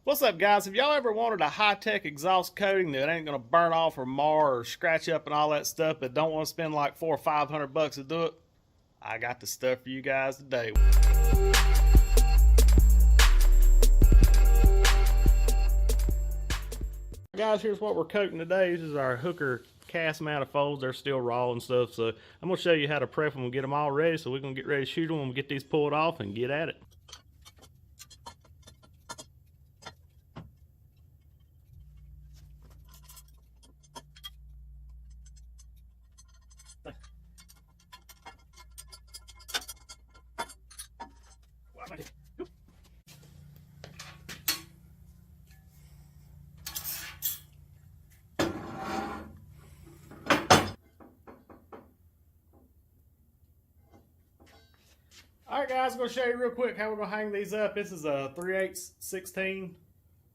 What's up, guys? Have y'all ever wanted a high-tech exhaust coating that ain't gonna burn off or mar or scratch up and all that stuff, but don't want to spend like $400 or $500 to do it? I got the stuff for you guys today. Guys, here's what we're coating today. This is our Hooker cast manifolds. They're still raw and stuff, so I'm gonna show you how to prep them and get them all ready. So we're gonna get ready to shoot them and get these pulled off and get at it. Alright guys, I'm going to show you real quick how we're going to hang these up. This is a 3/8/16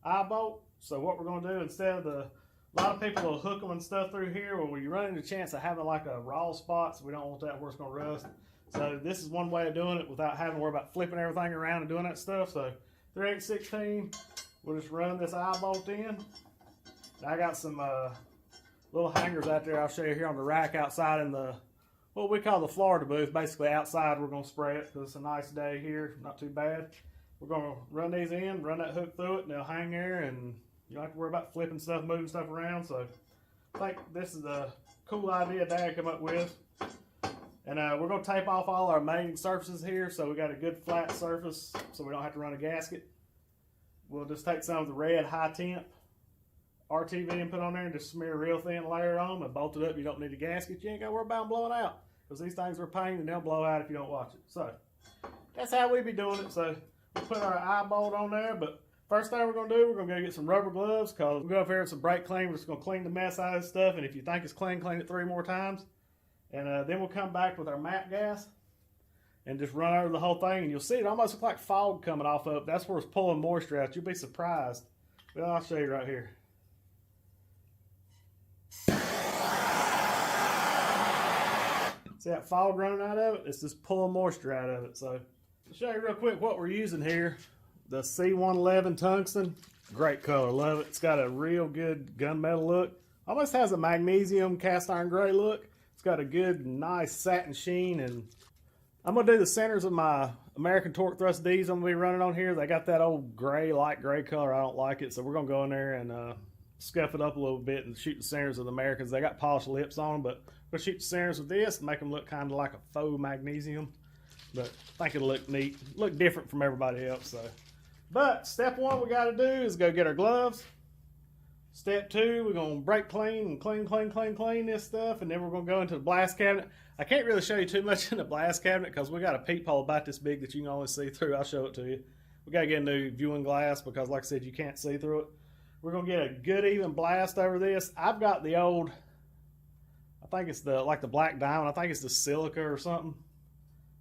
eye bolt. So what we're going to do, instead of a lot of people will hook them and stuff through here, where we run into the chance of having like a raw spot, so we don't want that where it's going to rust. So this is one way of doing it without having to worry about flipping everything around and doing that stuff. So 3/8/16, we'll just run this eye bolt in. I got some little hangers out there I'll show you here on the rack outside in the what we call the Florida booth. Basically outside we're going to spray it because it's a nice day here, not too bad. We're going to run these in, run that hook through it, and they'll hang there, and you don't have to worry about flipping stuff, moving stuff around. So I think this is a cool idea Dad come up with. And we're going to tape off all our mating surfaces here, so we got a good flat surface so we don't have to run a gasket. We'll just take some of the red high temp RTV and put on there and just smear a real thin layer on them and bolt it up. You don't need a gasket. You ain't got to worry about them blowing out, because these things are a pain and they'll blow out if you don't watch it. So that's how we be doing it. So we'll put our eye bolt on there, but first thing we're going to do, we're going to go get some rubber gloves, because we'll go up here with some brake clean. We're just going to clean the mess out of this stuff, and if you think it's clean, clean it 3 more times. And then we'll come back with our MAP gas and just run over the whole thing, and you'll see it almost look like fog coming off of it. That's where it's pulling moisture out. You'll be surprised. Well, I'll show you right here. See that fog running out of it? It's just pulling moisture out of it. So I'll show you real quick what we're using here. The C111 tungsten. Great color, love it. It's got a real good gunmetal look. Almost has a magnesium cast iron gray look. It's got a good, nice satin sheen, and I'm gonna do the centers of my American Torque Thrust Ds I'm gonna be running on here. They got that old gray, light gray color. I don't like it, so we're gonna go in there and scuff it up a little bit and shoot the centers of the Americans. They got polished lips on them, but we'll shoot the centers with this and make them look kind of like a faux magnesium. But I think it'll look neat, look different from everybody else. So, but step 1 we got to do is go get our gloves. Step 2, we're going to brake clean and clean this stuff, and then we're going to go into the blast cabinet. I can't really show you too much in the blast cabinet because we got a peephole about this big that you can only see through. I'll show it to you. We got to get a new viewing glass because, like I said, you can't see through it. We're going to get a good even blast over this. I've got the old, I think it's the like the black diamond. I think it's the silica or something.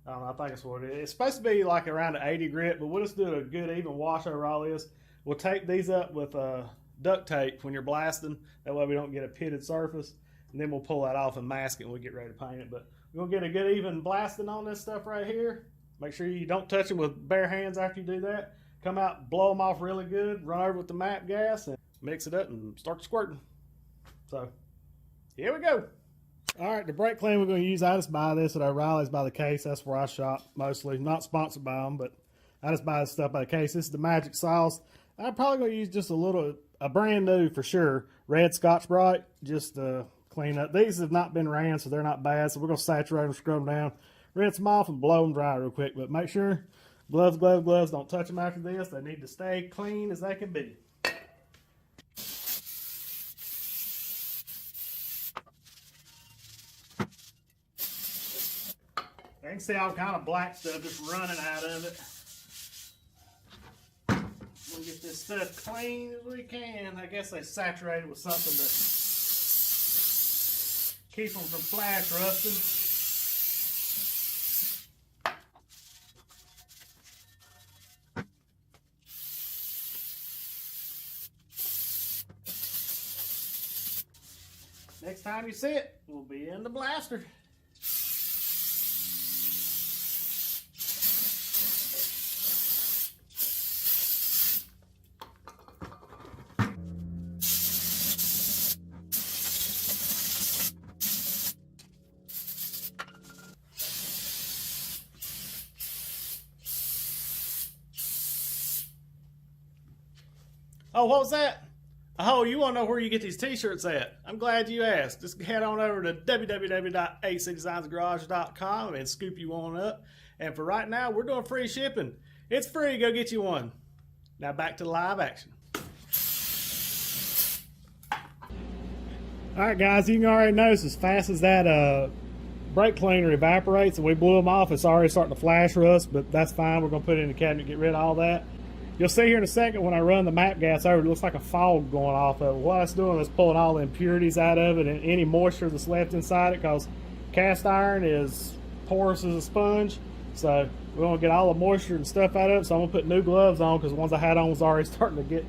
I don't know, I think it's what it is. It's supposed to be like around an 80 grit, but we'll just do a good even wash over all this. We'll tape these up with duct tape when you're blasting. That way we don't get a pitted surface. And then we'll pull that off and mask it when we get ready to paint it. But we're going to get a good even blasting on this stuff right here. Make sure you don't touch them with bare hands after you do that. Come out, blow them off really good, run over with the MAP gas, and mix it up and start squirting. So, here we go. All right, the brake clean we're going to use, I just buy this at O'Reilly's by the case. That's where I shop mostly. Not sponsored by them, but I just buy this stuff by the case. This is the Magic Sauce. I'm probably going to use just a brand new for sure, red Scotch-Brite, just to clean up. These have not been ran, so they're not bad. So we're going to saturate them, scrub them down, rinse them off, and blow them dry real quick. But make sure, gloves, don't touch them after this. They need to stay clean as they can be. You can see all kind of black stuff just running out of it. We'll get this stuff clean as we can. I guess they saturate it with something to keep them from flash rusting. Next time you see it, we'll be in the blaster. Oh, what was that? Oh, you want to know where you get these t-shirts at? I'm glad you asked. Just head on over to www.acdesignsgarage.com and scoop you one up. And for right now, we're doing free shipping. It's free. Go get you one. Now back to live action. All right, guys, you can already notice as fast as that brake cleaner evaporates and we blew them off, it's already starting to flash rust, but that's fine. We're going to put it in the cabinet, get rid of all that. You'll see here in a second when I run the MAP gas over, it looks like a fog going off of it. What it's doing is pulling all the impurities out of it and any moisture that's left inside it, because cast iron is porous as a sponge. So we're going to get all the moisture and stuff out of it. So I'm going to put new gloves on, because the ones I had on was already starting to get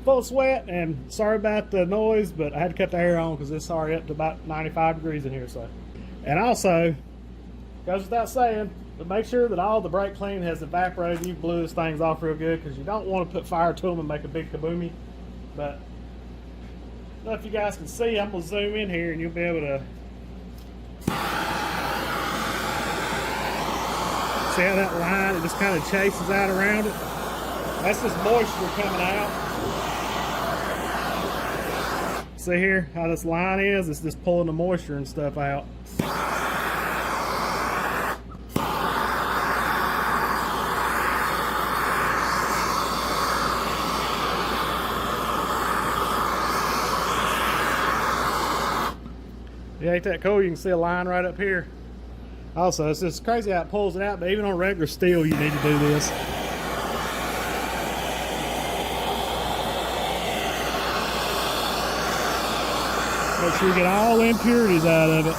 full of sweat. And sorry about the noise, but I had to cut the air on because it's already up to about 95 degrees in here. So, and also, goes without saying, but make sure that all the brake clean has evaporated and you blew these things off real good, because you don't want to put fire to them and make a big kaboomy. But I don't know if you guys can see, I'm going to zoom in here and you'll be able to see how that line, it just kind of chases out around it. That's just moisture coming out. See here how this line is? It's just pulling the moisture and stuff out. Yeah, ain't that cool? You can see a line right up here. Also, it's just crazy how it pulls it out, but even on regular steel, you need to do this. Make sure you get all the impurities out of it.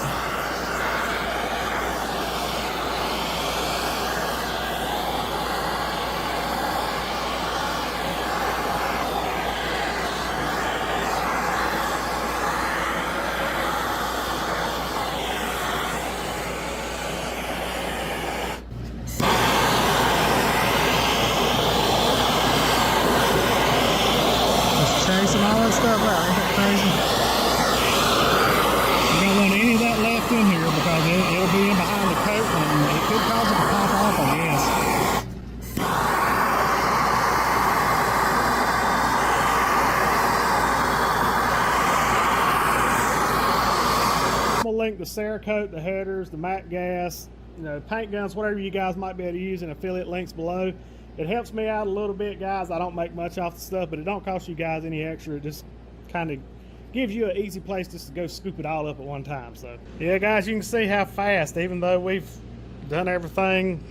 Chasing all that stuff out, ain't that crazy? You don't want any of that left in here, because it'll be in behind the coat and it could cause it to pop off, I guess. I'm gonna link the Cerakote, the headers, the MAC gas, you know, paint guns, whatever you guys might be able to use, in affiliate links below. It helps me out a little bit, guys. I don't make much off the stuff, but it don't cost you guys any extra. It just kind of gives you an easy place just to go scoop it all up at one time. So yeah, guys, you can see how fast, even though we've done everything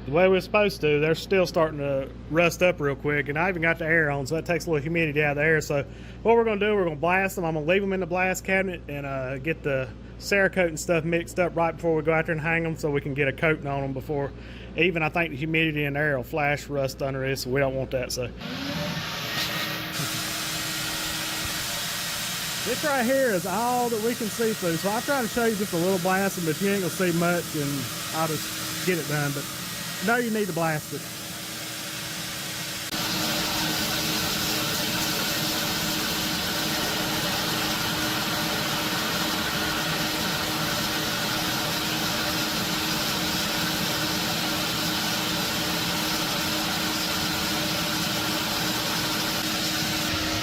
the way we're supposed to, they're still starting to rust up real quick. And I even got the air on, so that takes a little humidity out of the air. So what we're going to do, we're going to blast them. I'm going to leave them in the blast cabinet and get the Cerakote and stuff mixed up right before we go out there and hang them, so we can get a coating on them before even, I think, the humidity in the air will flash rust under it, so we don't want that. So this right here is all that we can see through. So I'll try to show you just a little blasting, but you ain't gonna see much, and I'll just get it done. But no, you need to blast it.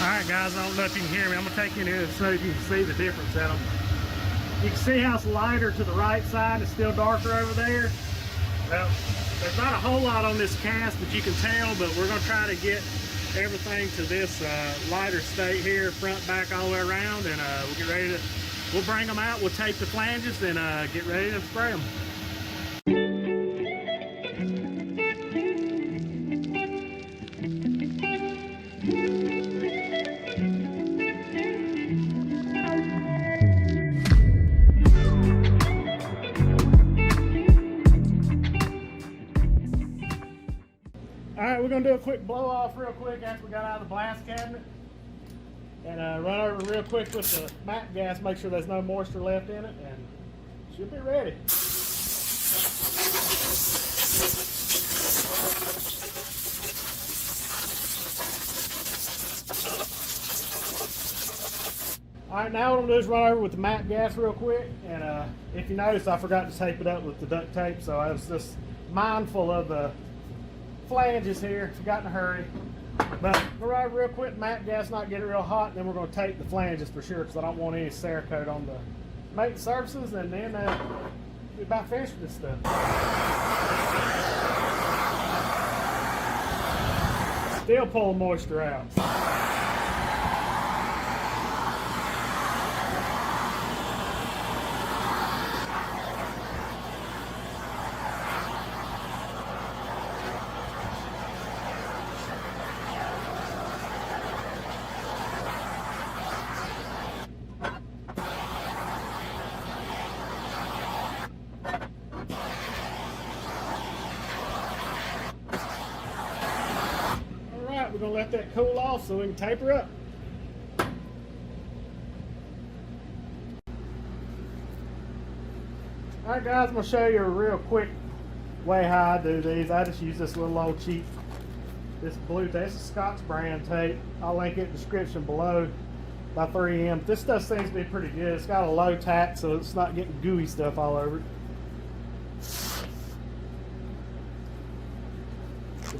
Alright guys, I don't know if you can hear me. I'm going to take you in here so you can see the difference in them. You can see how it's lighter to the right side. It's still darker over there. Well, there's not a whole lot on this cast that you can tell, but we're going to try to get everything to this lighter state here, front, back, all the way around, and we'll get ready to, we'll bring them out, we'll tape the flanges, and get ready to spray them. Alright, we're going to do a quick blow off real quick after we got out of the blast cabinet. And run over real quick with the MAC gas, make sure there's no moisture left in it, and should be ready. Alright, now what I'm going to do is run over with the MAC gas real quick. And if you notice, I forgot to tape it up with the duct tape, so I was just mindful of the flanges here, forgot in a hurry. But we'll ride real quick, matte gas, not get it real hot, and then we're going to tape the flanges for sure because I don't want any Cerakote on the main surfaces, and then we're about finished with this stuff. Still pulling moisture out. We're going to let that cool off so we can taper up. Alright guys, I'm going to show you a real quick way how I do these. I just use this little old cheap, this blue tape. This is Scott's brand tape. I'll link it in the description below by 3M. This stuff seems to be pretty good. It's got a low tack so it's not getting gooey stuff all over it. So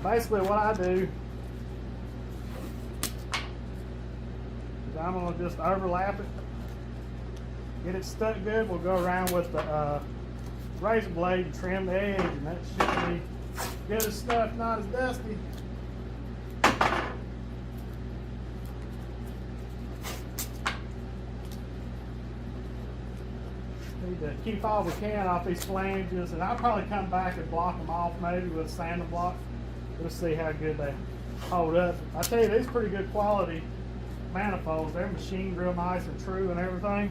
basically what I do, I'm going to just overlap it, get it stuck good. We'll go around with the razor blade and trim the edge, and that should be good as stuff, not as dusty. Need to keep all we can off these flanges, and I'll probably come back and block them off maybe with a sanding block. We'll see how good they hold up. I tell you, these are pretty good quality manifolds. They're machined real nice and true and everything.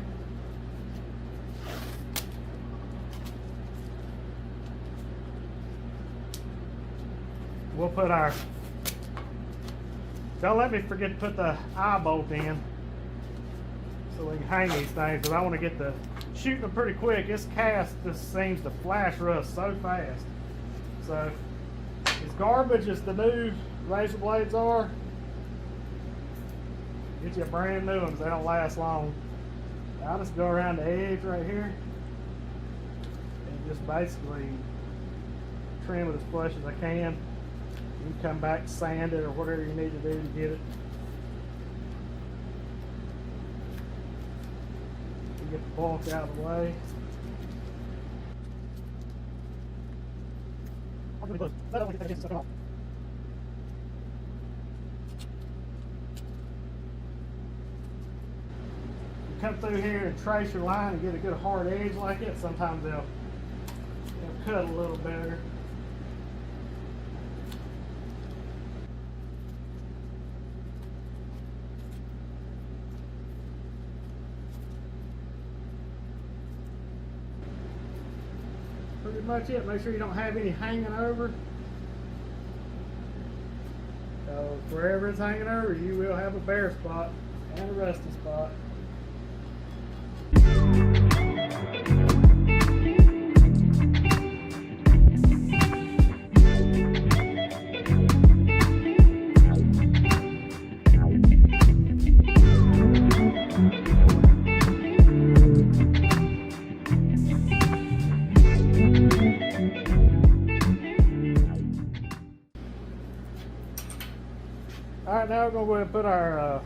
We'll put our, don't let me forget to put the eye bolt in so we can hang these things, because I want to get the shooting them pretty quick. This cast just seems to flash rust so fast. So as garbage as the new razor blades are, get you a brand new ones, they don't last long. I'll just go around the edge right here and just basically trim it as flush as I can. You can come back, sand it, or whatever you need to do to get it. You get the bulk out of the way. Come through here and trace your line and get a good hard edge like it. Sometimes they'll cut a little better. Pretty much it. Make sure you don't have any hanging over. So wherever it's hanging over, you will have a bare spot and a rusty spot. Alright, now we're going to go ahead and put our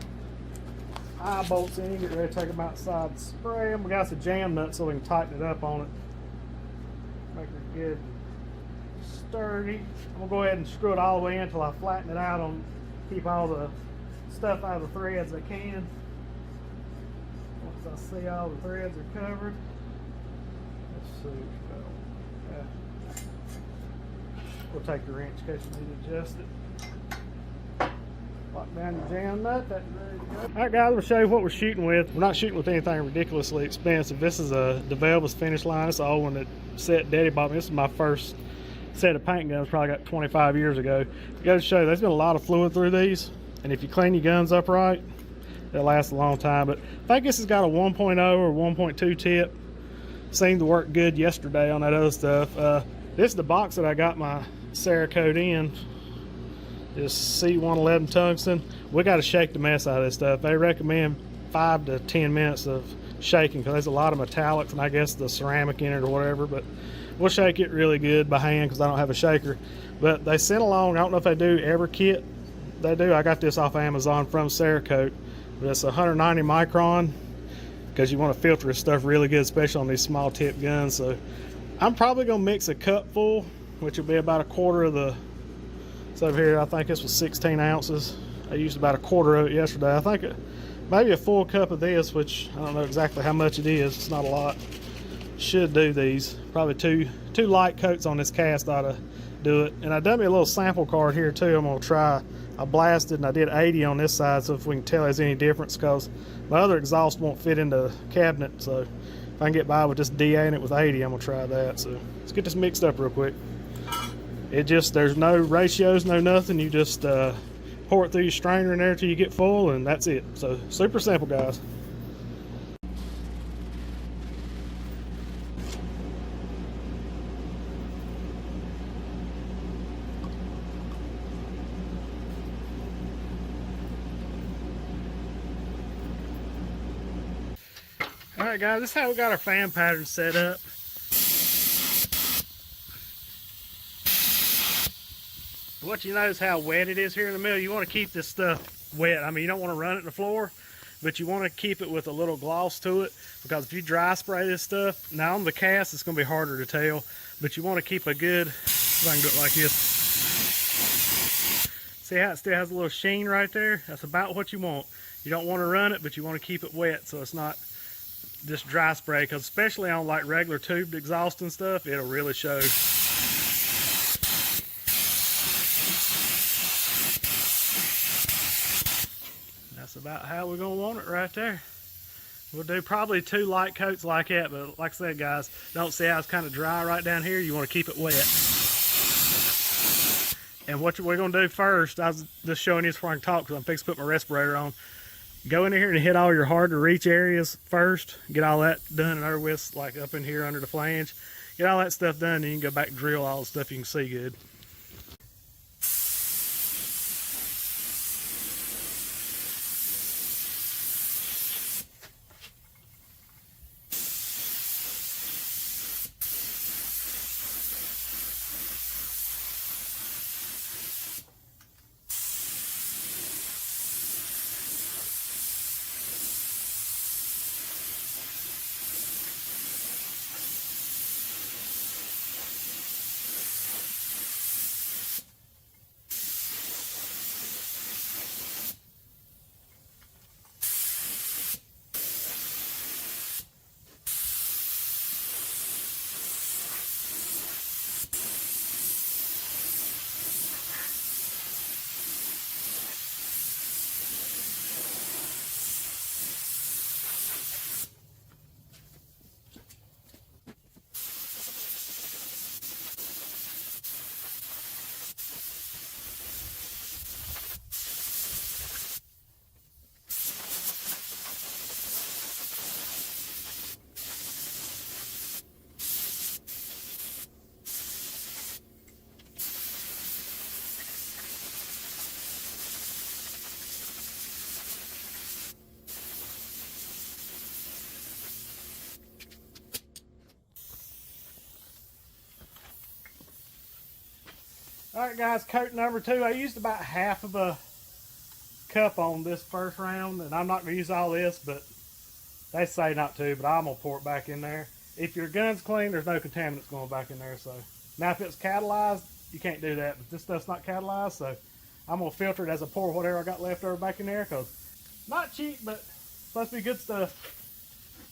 eye bolts in, get ready to take them outside and spray them. We got some jam nuts so we can tighten it up on it. Make it good sturdy. I'm going to go ahead and screw it all the way in until I flatten it out on, keep all the stuff out of the threads I can. Once I see all the threads are covered, let's see. We'll take the wrench in case you need to adjust it. Lock down your jam nut, that's ready to go. Alright guys, we'll show you what we're shooting with. We're not shooting with anything ridiculously expensive. This is a DeVelvis finish line. It's the old one that set Daddy bought me. This is my first set of paint guns, probably got 25 years ago. It goes to show you, there's been a lot of fluid through these, and if you clean your guns up right, they'll last a long time. But I think this has got a 1.0 or 1.2 tip. Seemed to work good yesterday on that other stuff. This is the box that I got my Cerakote in. This C111 tungsten. We got to shake the mess out of this stuff. They recommend 5 to 10 minutes of shaking because there's a lot of metallics and I guess the ceramic in it or whatever, but we'll shake it really good by hand because I don't have a shaker. But they sent along, I don't know if they do every kit, they do. I got this off Amazon from Cerakote. But it's 190 micron because you want to filter this stuff really good, especially on these small tip guns. So I'm probably going to mix a cup full, which will be about a quarter of the, so over here I think this was 16 ounces. I used about a quarter of it yesterday. I think maybe a full cup of this, which I don't know exactly how much it is. It's not a lot. Should do these. Probably two light coats on this cast ought to do it. And I done me a little sample card here too. I'm going to try. I blasted and I did 80 on this side, so if we can tell there's any difference, because my other exhaust won't fit in the cabinet. So if I can get by with just DAing it with 80, I'm gonna try that. So let's get this mixed up real quick. It just, there's no ratios, no nothing. You just pour it through your strainer in there till you get full, and that's it. So super simple, guys. Alright guys, this is how we got our fan pattern set up. What you notice how wet it is here in the middle. You want to keep this stuff wet. I mean, you don't want to run it in the floor, but you want to keep it with a little gloss to it, because if you dry spray this stuff, now on the cast it's going to be harder to tell, but you want to keep a good, if I can do it like this. See how it still has a little sheen right there? That's about what you want. You don't want to run it, but you want to keep it wet so it's not just dry spray, because especially on like regular tubed exhaust and stuff, it'll really show. That's about how we're gonna want it right there. We'll do probably 2 light coats like that, but like I said guys, don't see how it's kind of dry right down here. You want to keep it wet. And what we're gonna do first, I was just showing you before I can talk, because I'm fixing to put my respirator on. Go in here and hit all your hard to reach areas first. Get all that done and over with, like up in here under the flange. Get all that stuff done, and you can go back and drill all the stuff you can see good. Alright guys, coat number 2. I used about half of a cup on this first round, and I'm not going to use all this, but they say not to, but I'm going to pour it back in there. If your gun's clean, there's no contaminants going back in there. So now if it's catalyzed, you can't do that, but this stuff's not catalyzed, so I'm going to filter it as I pour whatever I got left over back in there, because not cheap, but supposed to be good stuff.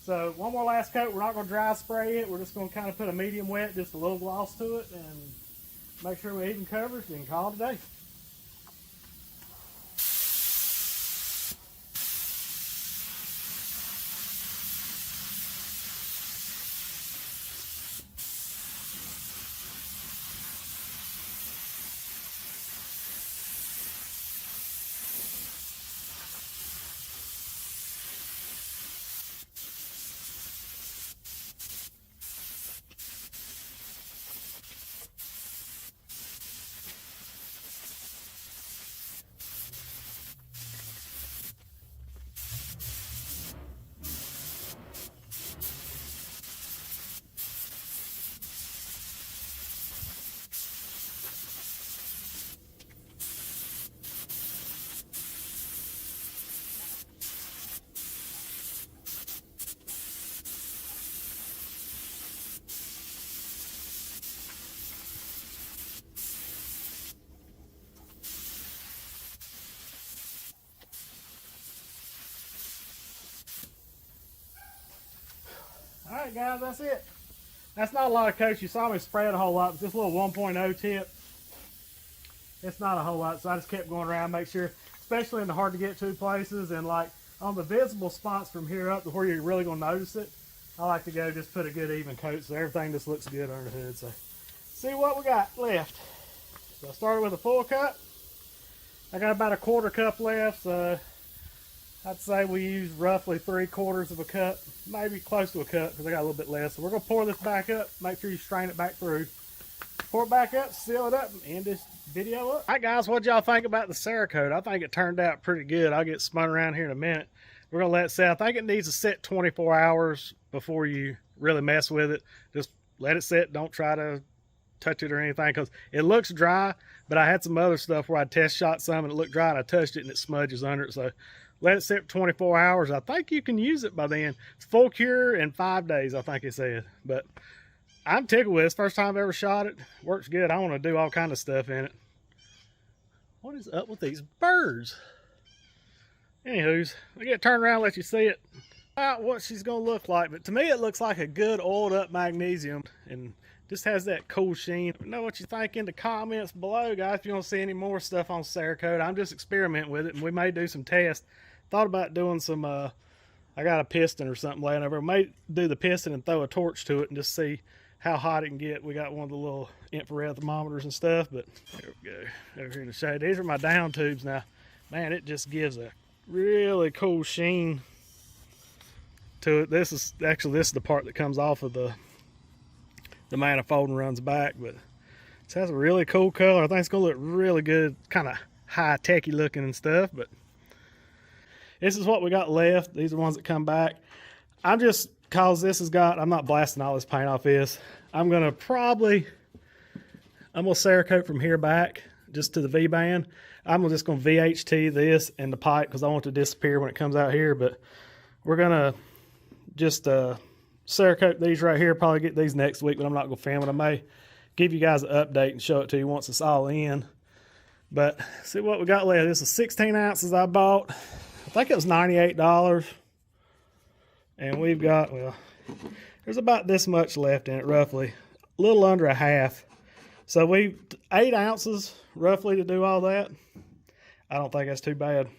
So one more last coat. We're not going to dry spray it. We're just going to kind of put a medium wet, just a little gloss to it, and make sure we even covers and call it a day. guys, that's it. That's not a lot of coats. You saw me spread a whole lot, but this little 1.0 tip, it's not a whole lot. So I just kept going around, make sure, especially in the hard to get to places and like on the visible spots from here up to where you're really gonna notice it, I like to go just put a good even coat so everything just looks good under the hood. So see what we got left. So I started with a full cup. I got about a quarter cup left, so I'd say we use roughly 3/4 of a cup, maybe close to a cup because I got a little bit less. So we're gonna pour this back up, make sure you strain it back through. Pour it back up, seal it up, and end this video up. All right, guys, what y'all think about the Cerakote? I think it turned out pretty good. I'll get spun around here in a minute. We're gonna let it set. I think it needs to set 24 hours before you really mess with it. Just let it sit. Don't try to touch it or anything because it looks dry, but I had some other stuff where I test shot some and it looked dry and I touched it and it smudges under it. So let it sit for 24 hours. I think you can use it by then. It's full cure in 5 days, I think it said. But I'm tickled with it. It's the first time I've ever shot it. Works good. I want to do all kind of stuff in it. What is up with these birds? Anywho's, I get turned around and let you see it. About what she's going to look like. But to me, it looks like a good oiled up magnesium. And just has that cool sheen. Let me know what you think in the comments below, guys. If you want to see any more stuff on Cerakote, I'm just experimenting with it. And we may do some tests. Thought about doing some, I got a piston or something laying over. May do the piston and throw a torch to it and just see how hot it can get. We got one of the little infrared thermometers and stuff, but there we go. Over here in the shade. These are my down tubes now. Man, it just gives a really cool sheen to it. This is the part that comes off of the manifold and runs back, but it has a really cool color. I think it's gonna look really good, kind of high-techy looking and stuff, but this is what we got left. These are the ones that come back. I'm just, cause this has got, I'm not blasting all this paint off this. I'm gonna Cerakote from here back just to the V-band. I'm just gonna VHT this and the pipe because I want it to disappear when it comes out here, but we're gonna just Cerakote these right here, probably get these next week, but I'm not gonna film it. I may give you guys an update and show it to you once it's all in. But see what we got left. This is 16 ounces I bought. I think it was $98. And we've got, well, there's about this much left in it, roughly. A little under a half. So 8 ounces, roughly, to do all that. I don't think that's too bad.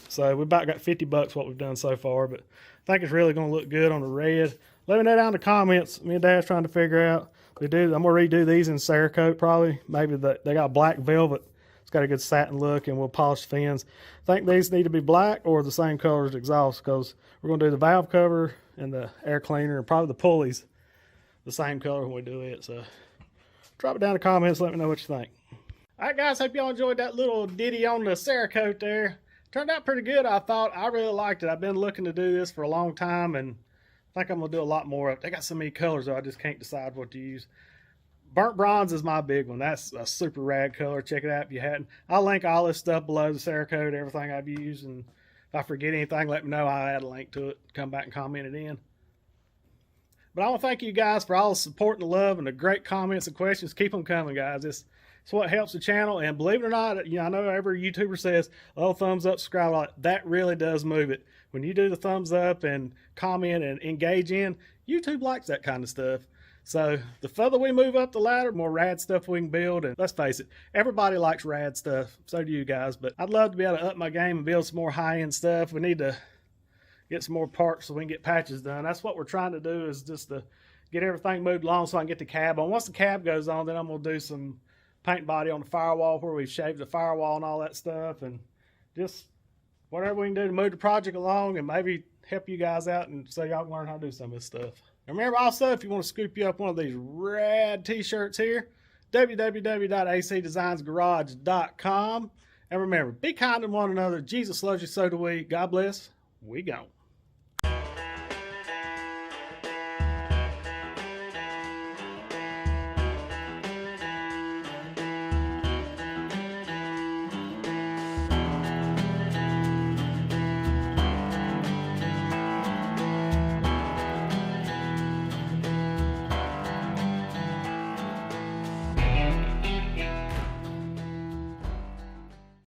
So we about got 50 bucks what we've done so far, but I think it's really going to look good on the red. Let me know down in the comments. Me and Dad's trying to figure out. I'm going to redo these in Cerakote probably. Maybe they got black velvet. It's got a good satin look, and we'll polish the fins. I think these need to be black or the same color as the exhaust because we're going to do the valve cover and the air cleaner and probably the pulleys the same color when we do it. So drop it down in the comments. Let me know what you think. All right, guys. Hope y'all enjoyed that little ditty on the Cerakote there. Turned out pretty good, I thought. I really liked it. I've been looking to do this for a long time, and I think I'm going to do a lot more of it. They got so many colors, though, I just can't decide what to use. Burnt bronze is my big one. That's a super rad color. Check it out if you hadn't. I'll link all this stuff below, the Cerakote, everything I've used, and if I forget anything, let me know. I'll add a link to it. Come back and comment it in. But I want to thank you guys for all the support and the love and the great comments and questions. Keep them coming, guys. It's what helps the channel. And believe it or not, I know every YouTuber says, oh, thumbs up, subscribe. That really does move it. When you do the thumbs up and comment and engage in, YouTube likes that kind of stuff. So the further we move up the ladder, more rad stuff we can build. And let's face it, everybody likes rad stuff. So do you guys. But I'd love to be able to up my game and build some more high-end stuff. We need to get some more parts so we can get patches done. That's what we're trying to do, is just to get everything moved along so I can get the cab on. Once the cab goes on, then I'm going to do some paint body on the firewall where we've shaved the firewall and all that stuff. And just whatever we can do to move the project along and maybe help you guys out and so y'all can learn how to do some of this stuff. And remember also, if you want to scoop you up one of these rad t-shirts here, www.acdesignsgarage.com. And remember, be kind to one another. Jesus loves you, so do we. God bless. We gone.